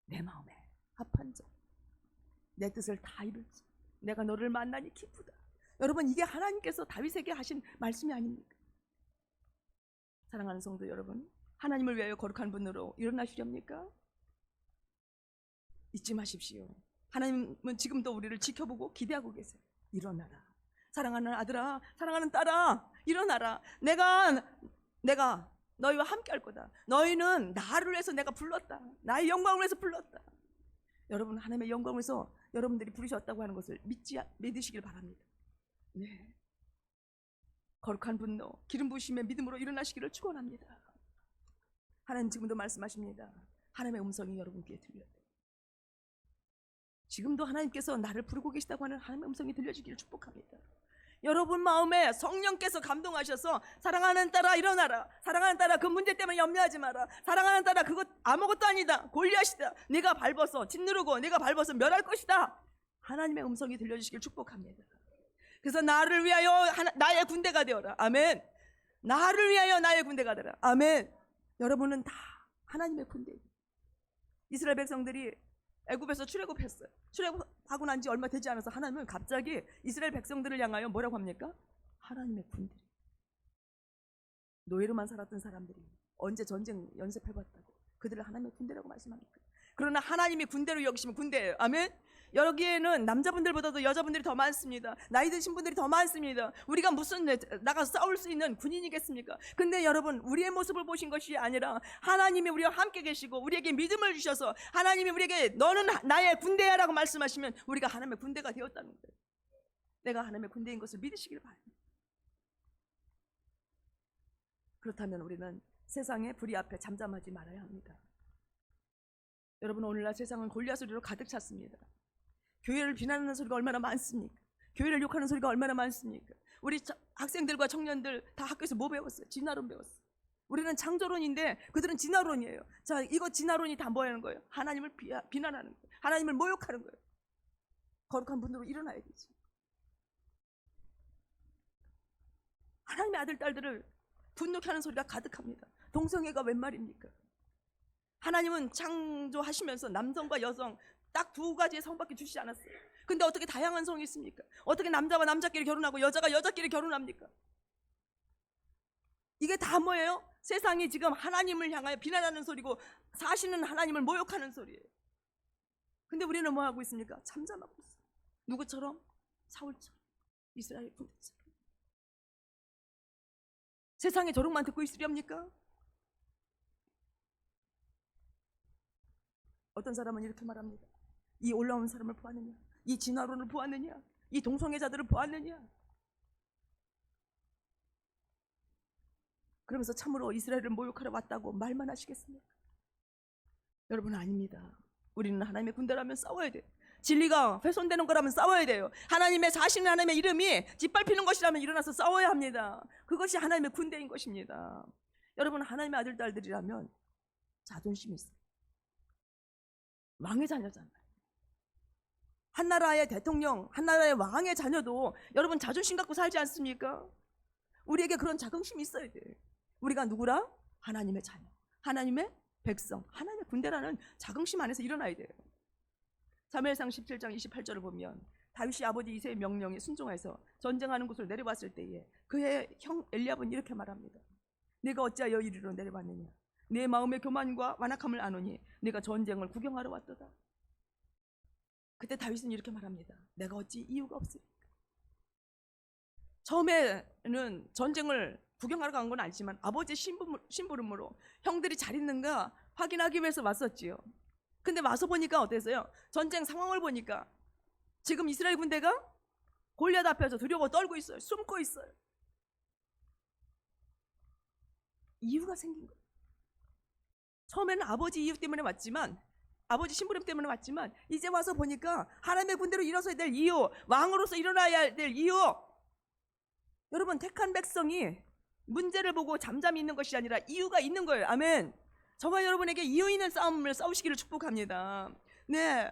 내 마음에 합한 자, 내 뜻을 다 이룰지 내가 너를 만나니 기쁘다. 여러분, 이게 하나님께서 다윗에게 하신 말씀이 아닙니까? 사랑하는 성도 여러분, 하나님을 위하여 거룩한 분으로 일어나시렵니까? 잊지 마십시오. 하나님은 지금도 우리를 지켜보고 기대하고 계세요. 일어나라. 사랑하는 아들아, 사랑하는 딸아, 일어나라. 내가 너희와 함께 할 거다. 너희는 나를 위해서 내가 불렀다. 나의 영광을 위해서 불렀다. 여러분, 하나님의 영광을 위해서 여러분들이 부르셨다고 하는 것을 믿으시길 바랍니다. 네. 거룩한 분노, 기름 부으심의 믿음으로 일어나시기를 축원합니다. 하나님 지금도 말씀하십니다. 하나님의 음성이 여러분 귀에 들려요. 지금도 하나님께서 나를 부르고 계시다고 하는 하나님의 음성이 들려주기를 축복합니다. 여러분 마음에 성령께서 감동하셔서 사랑하는 딸아 일어나라. 사랑하는 딸아 그 문제 때문에 염려하지 마라. 사랑하는 딸아 그것 아무것도 아니다. 골리앗이다. 네가 밟아서 짓누르고 네가 밟아서 멸할 것이다. 하나님의 음성이 들려주시길 축복합니다. 그래서 나를 위하여 나의 군대가 되어라. 아멘. 나를 위하여 나의 군대가 되어라. 아멘. 여러분은 다 하나님의 군대입니다. 이스라엘 백성들이 애굽에서 출애굽했어요. 출애굽하고 난 지 얼마 되지 않아서 하나님은 갑자기 이스라엘 백성들을 향하여 뭐라고 합니까? 하나님의 군대. 노예로만 살았던 사람들이 언제 전쟁 연습해봤다고 그들을 하나님의 군대라고 말씀합니까? 그러나 하나님이 군대로 여기시면 군대예요. 아멘. 여기에는 남자분들보다도 여자분들이 더 많습니다. 나이 드신 분들이 더 많습니다. 우리가 무슨 나가서 싸울 수 있는 군인이겠습니까? 근데 여러분 우리의 모습을 보신 것이 아니라 하나님이 우리와 함께 계시고 우리에게 믿음을 주셔서 하나님이 우리에게 너는 나의 군대야 라고 말씀하시면 우리가 하나님의 군대가 되었다는 거예요. 내가 하나님의 군대인 것을 믿으시길 바랍니다. 그렇다면 우리는 세상의 불의 앞에 잠잠하지 말아야 합니다. 여러분 오늘날 세상은 골리앗 소리로 가득 찼습니다. 교회를 비난하는 소리가 얼마나 많습니까? 교회를 욕하는 소리가 얼마나 많습니까? 우리 학생들과 청년들 다 학교에서 뭐 배웠어요? 진화론 배웠어요. 우리는 창조론인데 그들은 진화론이에요. 자, 이거 진화론이 다 뭐 하는 거예요? 하나님을 비난하는 거예요. 하나님을 모욕하는 거예요. 거룩한 분으로 일어나야 되지. 하나님의 아들, 딸들을 분노케 하는 소리가 가득합니다. 동성애가 웬 말입니까? 하나님은 창조하시면서 남성과 여성 딱 두 가지의 성밖에 주시지 않았어요. 근데 어떻게 다양한 성이 있습니까? 어떻게 남자와 남자끼리 결혼하고 여자가 여자끼리 결혼합니까? 이게 다 뭐예요? 세상이 지금 하나님을 향하여 비난하는 소리고 사시는 하나님을 모욕하는 소리예요. 근데 우리는 뭐 하고 있습니까? 잠잠하고 있어요. 누구처럼? 사울처럼, 이스라엘 군대처럼. 세상의 조롱만 듣고 있으렵니까? 어떤 사람은 이렇게 말합니다. 이 올라온 사람을 보았느냐? 이 진화론을 보았느냐? 이 동성애자들을 보았느냐? 그러면서 참으로 이스라엘을 모욕하러 왔다고 말만 하시겠습니까? 여러분 아닙니다. 우리는 하나님의 군대라면 싸워야 돼요. 진리가 훼손되는 거라면 싸워야 돼요. 하나님의 사시는 하나님의 이름이 짓밟히는 것이라면 일어나서 싸워야 합니다. 그것이 하나님의 군대인 것입니다. 여러분 하나님의 아들 딸들이라면 자존심이 있어요. 왕의 자녀잖아요. 한 나라의 대통령, 한 나라의 왕의 자녀도 여러분 자존심 갖고 살지 않습니까? 우리에게 그런 자긍심이 있어야 돼요. 우리가 누구라? 하나님의 자녀, 하나님의 백성, 하나님의 군대라는 자긍심 안에서 일어나야 돼요. 사무엘상 17장 28절을 보면 다윗이 아버지 이새의 명령에 순종해서 전쟁하는 곳을 내려왔을 때에 그의 형 엘리압은 이렇게 말합니다. 내가 어찌하여 이리로 내려왔느냐? 내 마음의 교만과 완악함을 아노니 내가 전쟁을 구경하러 왔도다. 그때 다윗은 이렇게 말합니다. 내가 어찌 이유가 없으리까? 처음에는 전쟁을 구경하러 간 건 아니지만 아버지의 심부름으로 형들이 잘 있는가 확인하기 위해서 왔었지요. 근데 와서 보니까 어땠어요? 전쟁 상황을 보니까 지금 이스라엘 군대가 골리앗 앞에서 두려워 떨고 있어요. 숨고 있어요. 이유가 생긴 거예요. 처음에는 아버지 이유 때문에 왔지만, 아버지 심부름 때문에 왔지만 이제 와서 보니까 하나님의 군대로 일어서야 될 이유, 왕으로서 일어나야 될 이유. 여러분 택한 백성이 문제를 보고 잠잠히 있는 것이 아니라 이유가 있는 거예요. 아멘. 저와 여러분에게 이유 있는 싸움을 싸우시기를 축복합니다. 네.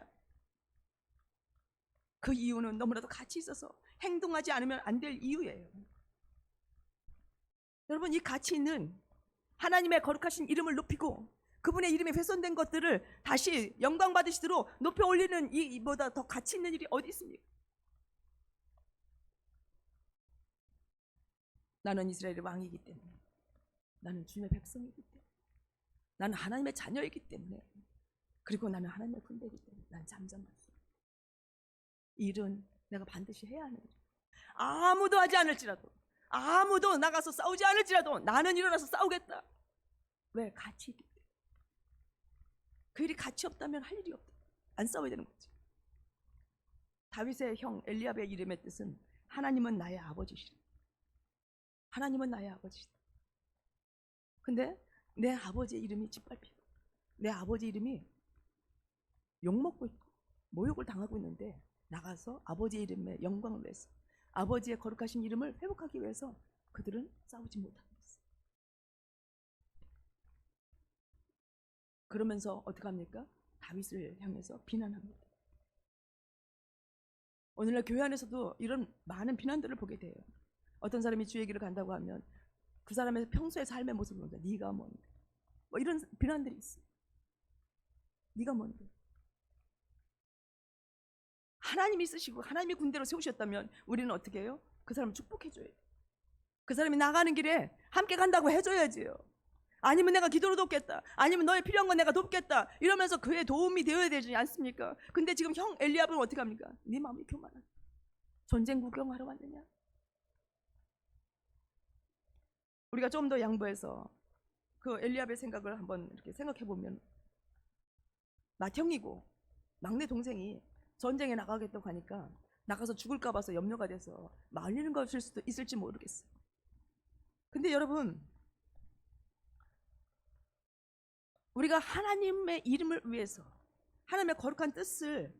그 이유는 너무나도 가치 있어서 행동하지 않으면 안 될 이유예요. 여러분, 이 가치 있는 하나님의 거룩하신 이름을 높이고 그분의 이름이 훼손된 것들을 다시 영광 받으시도록 높여 올리는 이보다 더 가치 있는 일이 어디 있습니까? 나는 이스라엘의 왕이기 때문에, 나는 주님의 백성이기 때문에, 나는 하나님의 자녀이기 때문에, 그리고 나는 하나님의 군대이기 때문에 난 잠잠할 수 없어. 이 일은 내가 반드시 해야 하는 일. 아무도 하지 않을지라도, 아무도 나가서 싸우지 않을지라도 나는 일어나서 싸우겠다. 왜? 가치 있기 때문에. 그 일이 가치 없다면 할 일이 없다. 안 싸워야 되는 거지. 다윗의 형 엘리압의 이름의 뜻은 하나님은 나의 아버지시라. 하나님은 나의 아버지시다. 근데 내 아버지의 이름이 짓밟히고 내 아버지 이름이 욕먹고 있고 모욕을 당하고 있는데 나가서 아버지의 이름의 영광을 위해서, 아버지의 거룩하신 이름을 회복하기 위해서 그들은 싸우지 못하고 있어요. 그러면서 어떻게 합니까? 다윗을 향해서 비난합니다. 오늘날 교회 안에서도 이런 많은 비난들을 보게 돼요. 어떤 사람이 주의 길을 간다고 하면 그 사람의 평소의 삶의 모습을 본다. 네가 뭔데? 뭐 이런 비난들이 있어요. 네가 뭔데? 하나님이 쓰시고 하나님이 군대로 세우셨다면 우리는 어떻게 해요? 그 사람을 축복해줘야 돼요. 그 사람이 나가는 길에 함께 간다고 해줘야지요. 아니면 내가 기도로 돕겠다, 아니면 너의 필요한 건 내가 돕겠다, 이러면서 그의 도움이 되어야 되지 않습니까? 근데 지금 형 엘리압은 어떻게 합니까? 네 마음이 교만하다. 전쟁 구경하러 왔느냐? 우리가 좀 더 양보해서 그 엘리압의 생각을 한번 이렇게 생각해 보면, 맏형이고 막내 동생이 전쟁에 나가겠다고 하니까 나가서 죽을까 봐서 염려가 돼서 말리는 것일 수도 있을지 모르겠어요. 근데 여러분, 우리가 하나님의 이름을 위해서 하나님의 거룩한 뜻을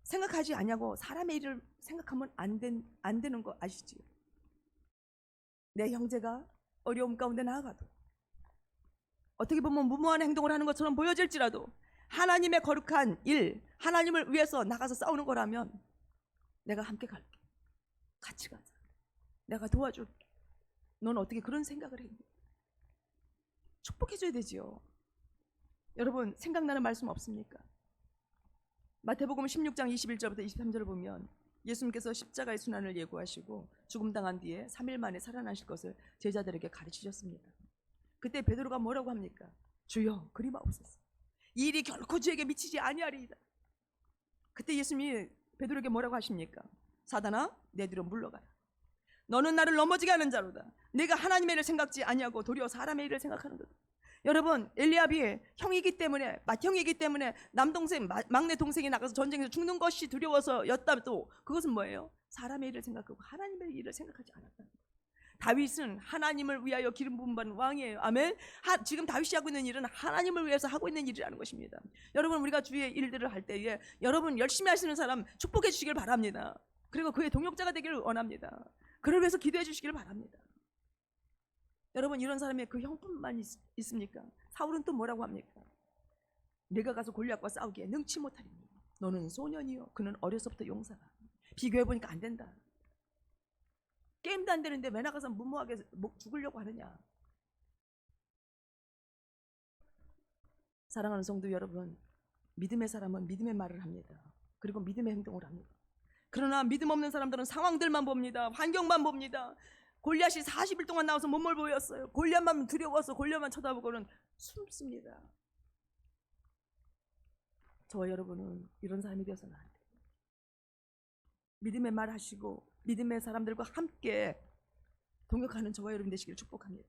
생각하지 않냐고 사람의 일을 생각하면 안 되는 거 아시지요? 내 형제가 어려움 가운데 나아가도, 어떻게 보면 무모한 행동을 하는 것처럼 보여질지라도 하나님의 거룩한 일, 하나님을 위해서 나가서 싸우는 거라면 내가 함께 갈게, 같이 가자, 내가 도와줄게. 넌 어떻게 그런 생각을 했니? 축복해줘야 되지요. 여러분, 생각나는 말씀 없습니까? 마태복음 16장 21절부터 23절을 보면 예수님께서 십자가의 순환을 예고하시고 죽음당한 뒤에 3일 만에 살아나실 것을 제자들에게 가르치셨습니다. 그때 베드로가 뭐라고 합니까? 주여, 그리마옵소서. 이 일이 결코 주에게 미치지 아니하리이다. 그때 예수님이 베드로에게 뭐라고 하십니까? 사단아, 내 뒤로 물러가라. 너는 나를 넘어지게 하는 자로다. 내가 하나님의 일을 생각지 아니하고 도리어 사람의 일을 생각하는도다. 여러분, 엘리압이 형이기 때문에, 맏형이기 때문에 남동생, 막내 동생이 나가서 전쟁에서 죽는 것이 두려워서였다도 그것은 뭐예요? 사람의 일을 생각하고 하나님의 일을 생각하지 않았다는 거예요. 다윗은 하나님을 위하여 기름 부음 받은 왕이에요. 아멘. 지금 다윗이 하고 있는 일은 하나님을 위해서 하고 있는 일이라는 것입니다. 여러분, 우리가 주의 일들을 할 때에 여러분 열심히 하시는 사람 축복해 주시길 바랍니다. 그리고 그의 동역자가 되기를 원합니다. 그를 위해서 기도해 주시기를 바랍니다. 여러분, 이런 사람이 그 형뿐만 있습니까? 사울은 또 뭐라고 합니까? 내가 가서 골리앗과 싸우기에 능치 못하리니 너는 소년이요 그는 어려서부터 용사다. 비교해보니까 안 된다. 게임도 안 되는데 왜 나가서 무모하게 죽으려고 하느냐. 사랑하는 성도 여러분, 믿음의 사람은 믿음의 말을 합니다. 그리고 믿음의 행동을 합니다. 그러나 믿음 없는 사람들은 상황들만 봅니다. 환경만 봅니다. 골리앗이 40일 동안 나와서 몸을 보였어요. 골리앗만 두려워서 골리앗만 쳐다보고는 숨습니다. 저와 여러분은 이런 사람이 되어서는 안 돼요. 믿음의 말 하시고 믿음의 사람들과 함께 동역하는 저와 여러분 되시기를 축복합니다.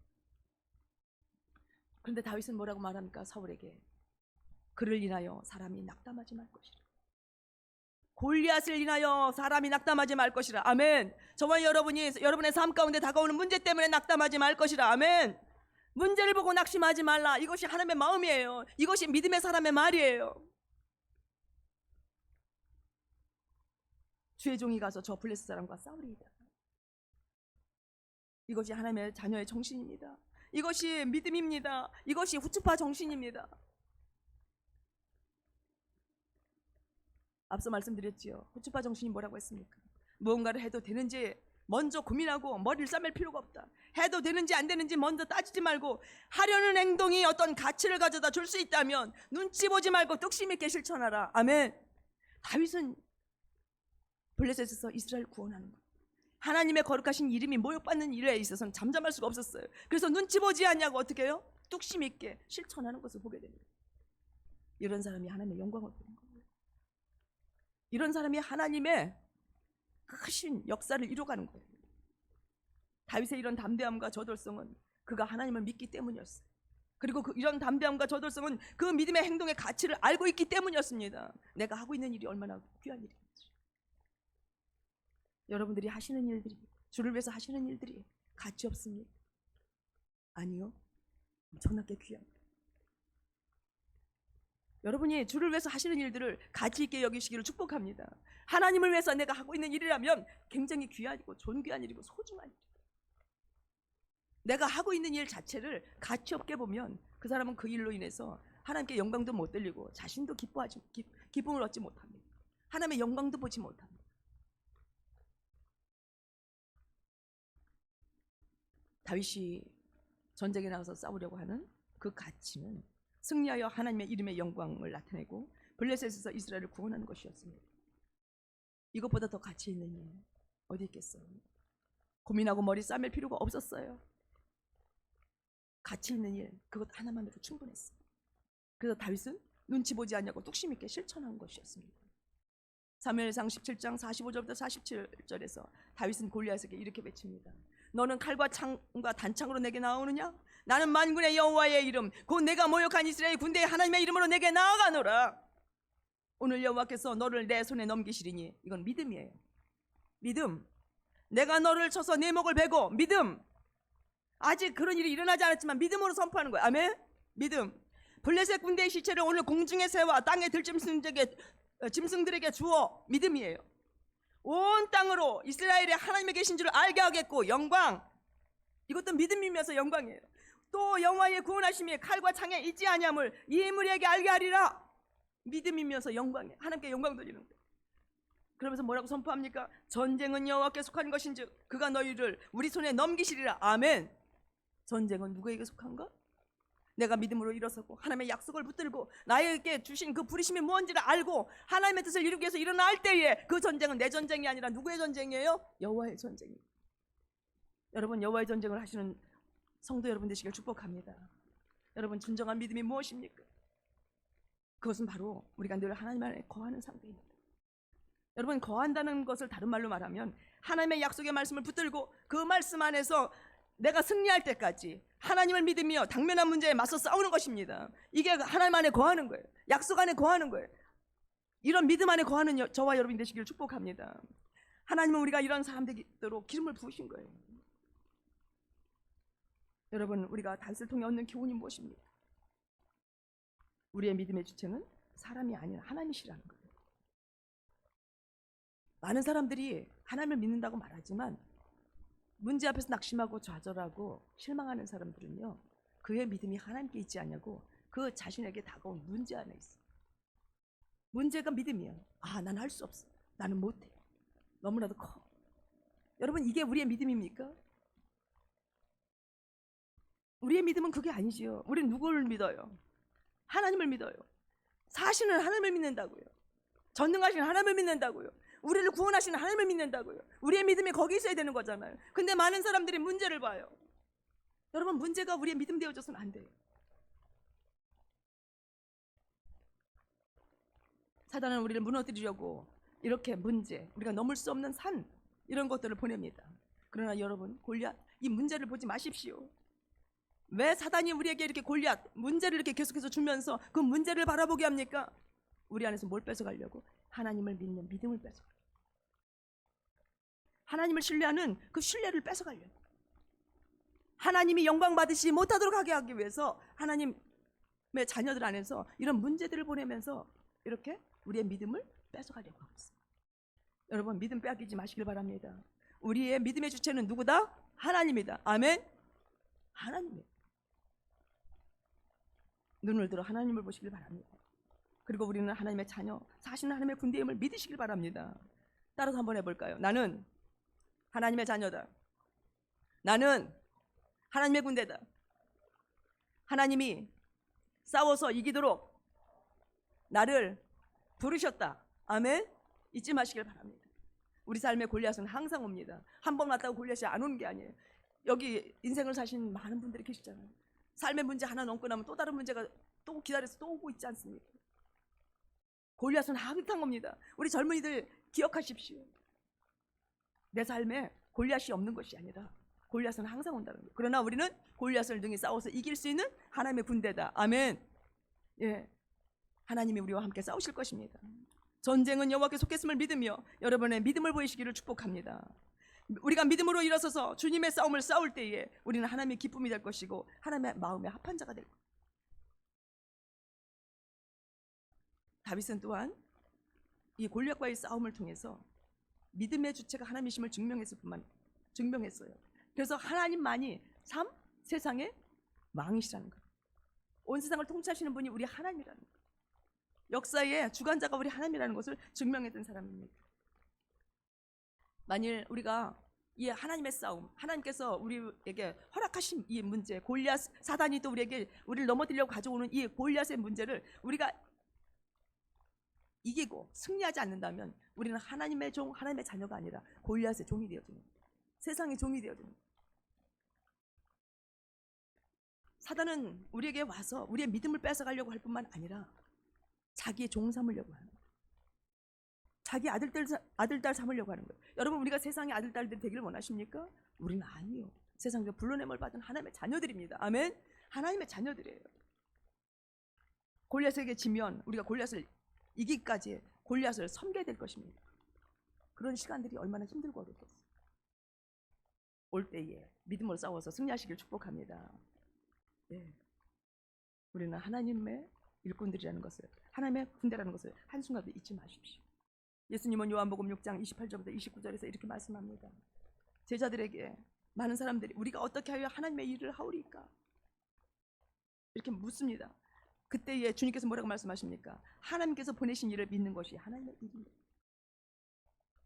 그런데 다윗은 뭐라고 말합니까? 사울에게 그를 인하여 사람이 낙담하지 말 것이라. 골리앗을 인하여 사람이 낙담하지 말 것이라. 아멘. 저와 여러분이 여러분의 삶 가운데 다가오는 문제 때문에 낙담하지 말 것이라. 아멘. 문제를 보고 낙심하지 말라. 이것이 하나님의 마음이에요. 이것이 믿음의 사람의 말이에요. 주의 종이 가서 저 블레셋 사람과 싸우리이다. 이것이 하나님의 자녀의 정신입니다. 이것이 믿음입니다. 이것이 후추파 정신입니다. 앞서 말씀드렸지요. 호추파 정신이 뭐라고 했습니까? 무언가를 해도 되는지 먼저 고민하고 머리를 싸맬 필요가 없다. 해도 되는지 안 되는지 먼저 따지지 말고 하려는 행동이 어떤 가치를 가져다 줄 수 있다면 눈치 보지 말고 뚝심 있게 실천하라. 아멘. 다윗은 블레셋에서 이스라엘 구원하는 것, 하나님의 거룩하신 이름이 모욕받는 일에 있어서는 잠잠할 수가 없었어요. 그래서 눈치 보지 않냐고 어떻게 해요? 뚝심 있게 실천하는 것을 보게 됩니다. 이런 사람이 하나님의 영광을 보는 거예요. 이런 사람이 하나님의 크신 역사를 이뤄가는 거예요. 다윗의 이런 담대함과 저돌성은 그가 하나님을 믿기 때문이었어요. 그리고 이런 담대함과 저돌성은 그 믿음의 행동의 가치를 알고 있기 때문이었습니다. 내가 하고 있는 일이 얼마나 귀한 일인지. 여러분들이 하시는 일들이, 주를 위해서 하시는 일들이 가치 없습니까? 아니요. 엄청나게 귀한. 여러분이 주를 위해서 하시는 일들을 가치 있게 여기시기를 축복합니다. 하나님을 위해서 내가 하고 있는 일이라면 굉장히 귀한 일이고 존귀한 일이고 소중한 일이고, 내가 하고 있는 일 자체를 가치 없게 보면 그 사람은 그 일로 인해서 하나님께 영광도 못 돌리고 자신도 기쁨을 얻지 못합니다. 하나님의 영광도 보지 못합니다. 다윗이 전쟁에 나가서 싸우려고 하는 그 가치는 승리하여 하나님의 이름의 영광을 나타내고 블레셋에서 이스라엘을 구원하는 것이었습니다. 이것보다 더 가치 있는 일 어디 있겠어요? 고민하고 머리 싸맬 필요가 없었어요. 가치 있는 일 그것 하나만으로 충분했어요. 그래서 다윗은 눈치 보지 않냐고 뚝심 있게 실천한 것이었습니다. 사무엘상 17장 45절부터 47절에서 다윗은 골리앗에게 이렇게 외칩니다. 너는 칼과 창과 단창으로 내게 나오느냐? 나는 만군의 여호와의 이름 곧 내가 모욕한 이스라엘 군대의 하나님의 이름으로 내게 나아가노라. 오늘 여호와께서 너를 내 손에 넘기시리니. 이건 믿음이에요. 믿음. 내가 너를 쳐서 내 목을 베고. 믿음. 아직 그런 일이 일어나지 않았지만 믿음으로 선포하는 거예요. 아멘. 믿음. 블레셋 군대의 시체를 오늘 공중의 새와 땅의 들짐승들에게 주어. 믿음이에요. 온 땅으로 이스라엘의 하나님이 계신 줄 알게 하겠고. 영광. 이것도 믿음이면서 영광이에요. 또 여호와의 구원하심이 칼과 창에 있지 아니함을 이 무리에게 알게 하리라. 믿음이면서 영광이에요. 하나님께 영광 돌리는 거예요. 그러면서 뭐라고 선포합니까? 전쟁은 여호와께 속한 것인즉 그가 너희를 우리 손에 넘기시리라. 아멘. 전쟁은 누구에게 속한가? 내가 믿음으로 일어서고 하나님의 약속을 붙들고 나에게 주신 그 부르심이 무엇인지를 알고 하나님의 뜻을 이루기 위해서 일어날 때에 그 전쟁은 내 전쟁이 아니라 누구의 전쟁이에요? 여호와의 전쟁이에요. 여러분, 여호와의 전쟁을 하시는 성도 여러분 되시길 축복합니다. 여러분, 진정한 믿음이 무엇입니까? 그것은 바로 우리가 늘 하나님 안에 거하는 상태입니다. 여러분, 거한다는 것을 다른 말로 말하면 하나님의 약속의 말씀을 붙들고 그 말씀 안에서 내가 승리할 때까지 하나님을 믿으며 당면한 문제에 맞서 싸우는 것입니다. 이게 하나님 안에 거하는 거예요. 약속 안에 거하는 거예요. 이런 믿음 안에 거하는 저와 여러분이 되시기를 축복합니다. 하나님은 우리가 이런 사람 되도록 기름을 부으신 거예요. 여러분, 우리가 다윗을 통해 얻는 교훈이 무엇입니까? 우리의 믿음의 주체는 사람이 아니라 하나님이시라는 거예요. 많은 사람들이 하나님을 믿는다고 말하지만 문제 앞에서 낙심하고 좌절하고 실망하는 사람들은요, 그의 믿음이 하나님께 있지 않냐고 그 자신에게 다가온 문제 안에 있어요. 문제가 믿음이에요. 아, 난 할 수 없어. 나는 못해. 너무나도 커. 여러분, 이게 우리의 믿음입니까? 우리의 믿음은 그게 아니지요. 우리는 누구를 믿어요? 하나님을 믿어요. 사실은 하나님을 믿는다고요. 전능하신 하나님을 믿는다고요. 우리를 구원하시는 하나님을 믿는다고요. 우리의 믿음이 거기 있어야 되는 거잖아요. 근데 많은 사람들이 문제를 봐요. 여러분, 문제가 우리의 믿음 되어져서는 안 돼요. 사단은 우리를 무너뜨리려고 이렇게 문제, 우리가 넘을 수 없는 산, 이런 것들을 보냅니다. 그러나 여러분, 골리앗, 이 문제를 보지 마십시오. 왜 사단이 우리에게 이렇게 골리앗, 문제를 이렇게 계속해서 주면서 그 문제를 바라보게 합니까? 우리 안에서 뭘 뺏어가려고? 하나님을 믿는 믿음을 뺏어가려고. 하나님을 신뢰하는 그 신뢰를 뺏어가려고. 하나님이 영광 받으시지 못하도록 하게 하기 위해서 하나님의 자녀들 안에서 이런 문제들을 보내면서 이렇게 우리의 믿음을 뺏어가려고 하고 있습니다. 여러분, 믿음 빼앗기지 마시길 바랍니다. 우리의 믿음의 주체는 누구다? 하나님이다. 아멘. 하나님이에요. 눈을 들어 하나님을 보시길 바랍니다. 그리고 우리는 하나님의 자녀, 사실은 하나님의 군대임을 믿으시길 바랍니다. 따라서 한번 해볼까요? 나는 하나님의 자녀다. 나는 하나님의 군대다. 하나님이 싸워서 이기도록 나를 부르셨다. 아멘. 잊지 마시길 바랍니다. 우리 삶의 골리앗은 항상 옵니다. 한 번 왔다고 골리앗이 안 오는 게 아니에요. 여기 인생을 사신 많은 분들이 계시잖아요. 삶의 문제 하나 넘고 나면 또 다른 문제가 또 기다려서 또 오고 있지 않습니까? 골리앗은 항상 옵니다. 우리 젊은이들 기억하십시오. 내 삶에 골리앗이 없는 것이 아니라 골리앗은 항상 온다는 거예요. 그러나 우리는 골리앗을 능히 싸워서 이길 수 있는 하나님의 군대다. 아멘. 예, 하나님이 우리와 함께 싸우실 것입니다. 전쟁은 여호와께 속했음을 믿으며 여러분의 믿음을 보이시기를 축복합니다. 우리가 믿음으로 일어서서 주님의 싸움을 싸울 때에 우리는 하나님의 기쁨이 될 것이고 하나님의 마음에 합한 자가 될 것입니다. 다윗은 또한 이 골리앗과의 싸움을 통해서 믿음의 주체가 하나님이심을 증명했어요. 그래서 하나님만이 세상의 왕이시라는 거예요. 온 세상을 통치하시는 분이 우리 하나님이라는 거예요. 역사의 주관자가 우리 하나님이라는 것을 증명했던 사람입니다. 만일 우리가 이 하나님의 싸움, 하나님께서 우리에게 허락하신 이 문제, 골리앗, 사단이 또 우리를 넘어뜨리려고 가져오는 이 골리앗의 문제를 우리가 이기고 승리하지 않는다면 우리는 하나님의 종, 하나님의 자녀가 아니라 골리앗의 종이 되어집니다. 세상의 종이 되어집니다. 사단은 우리에게 와서 우리의 믿음을 뺏어가려고 할 뿐만 아니라 자기의 종 삼으려고 하는 거예요. 자기 아들딸 삼으려고 하는 거예요. 여러분, 우리가 세상의 아들딸들이 되기를 원하십니까? 우리는 아니요. 세상에서 불러냄을 받은 하나님의 자녀들입니다. 아멘. 하나님의 자녀들이에요. 골리앗에게 지면 우리가 골리앗을 이기기까지 골리앗을 섬겨야 될 것입니다. 그런 시간들이 얼마나 힘들고 어렵겠어요. 올 때에 믿음으로 싸워서 승리하시길 축복합니다. 네. 우리는 하나님의 일꾼들이라는 것을, 하나님의 군대라는 것을 한순간도 잊지 마십시오. 예수님은 요한복음 6장 28절부터 29절에서 이렇게 말씀합니다. 제자들에게, 많은 사람들이 우리가 어떻게 하여 하나님의 일을 하오리까? 이렇게 묻습니다. 그때에 주님께서 뭐라고 말씀하십니까? 하나님께서 보내신 일을 믿는 것이 하나님의 일입니다.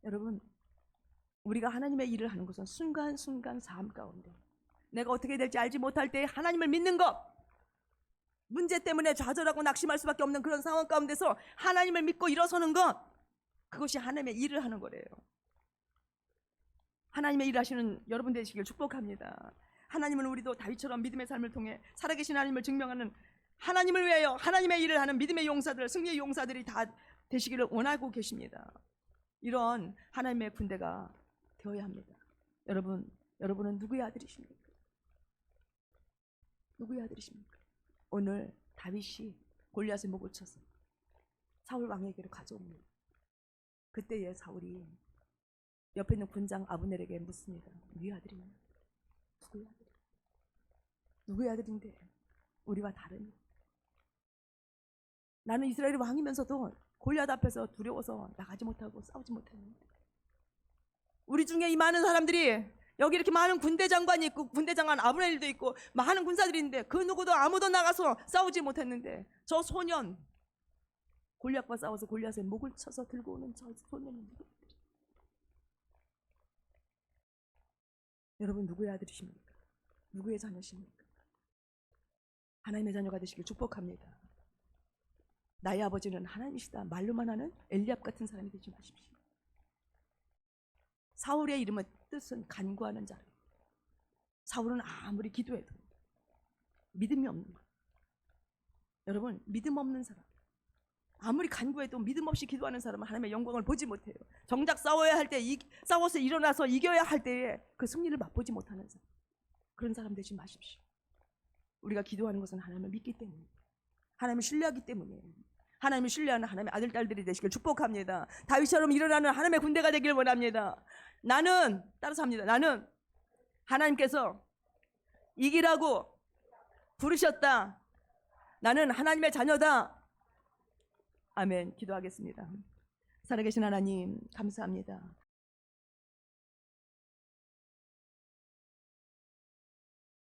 여러분, 우리가 하나님의 일을 하는 것은 순간순간 삶 가운데 내가 어떻게 될지 알지 못할 때 하나님을 믿는 것, 문제 때문에 좌절하고 낙심할 수밖에 없는 그런 상황 가운데서 하나님을 믿고 일어서는 것, 그것이 하나님의 일을 하는 거래요. 하나님의 일을 하시는 여러분 되시길 축복합니다. 하나님은 우리도 다윗처럼 믿음의 삶을 통해 살아계신 하나님을 증명하는, 하나님을 위하여 하나님의 일을 하는 믿음의 용사들, 승리의 용사들이 다 되시기를 원하고 계십니다. 이런 하나님의 군대가 되어야 합니다. 여러분은 누구의 아들이십니까? 누구의 아들이십니까? 오늘 다윗이 골리앗의 목을 쳐서 사울 왕에게로 가져옵니다. 그때에 사울이 옆에 있는 군장 아브넬에게 묻습니다. 네 아들이냐? 누구의 아들이냐? 누구의 아들인데 우리와 다르니? 나는 이스라엘 왕이면서도 골리앗 앞에서 두려워서 나가지 못하고 싸우지 못했는데, 우리 중에 이 많은 사람들이, 여기 이렇게 많은 군대 장관이 있고 군대 장관 아브넬도 있고 많은 군사들이 있는데 그 누구도 아무도 나가서 싸우지 못했는데 저 소년, 골리앗과 싸워서 골리앗의 목을 쳐서 들고 오는 저 소년이 누구예요? 여러분, 누구의 아들이십니까? 누구의 자녀십니까? 하나님의 자녀가 되시길 축복합니다. 나의 아버지는 하나님이시다 말로만 하는 엘리압 같은 사람이 되지 마십시오. 사울의 이름의 뜻은 간구하는 자예요. 사울은 아무리 기도해도 믿음이 없는 거예요. 여러분, 믿음 없는 사람, 아무리 간구해도 믿음 없이 기도하는 사람은 하나님의 영광을 보지 못해요. 정작 싸워야 할 때, 싸워서 일어나서 이겨야 할 때에 그 승리를 맛보지 못하는 사람, 그런 사람 되지 마십시오. 우리가 기도하는 것은 하나님을 믿기 때문에, 하나님을 신뢰하기 때문에, 하나님을 신뢰하는 하나님의 아들, 딸들이 되시길 축복합니다. 다윗처럼 일어나는 하나님의 군대가 되길 원합니다. 나는, 따라서 합니다. 나는 하나님께서 이기라고 부르셨다. 나는 하나님의 자녀다. 아멘. 기도하겠습니다. 살아계신 하나님, 감사합니다.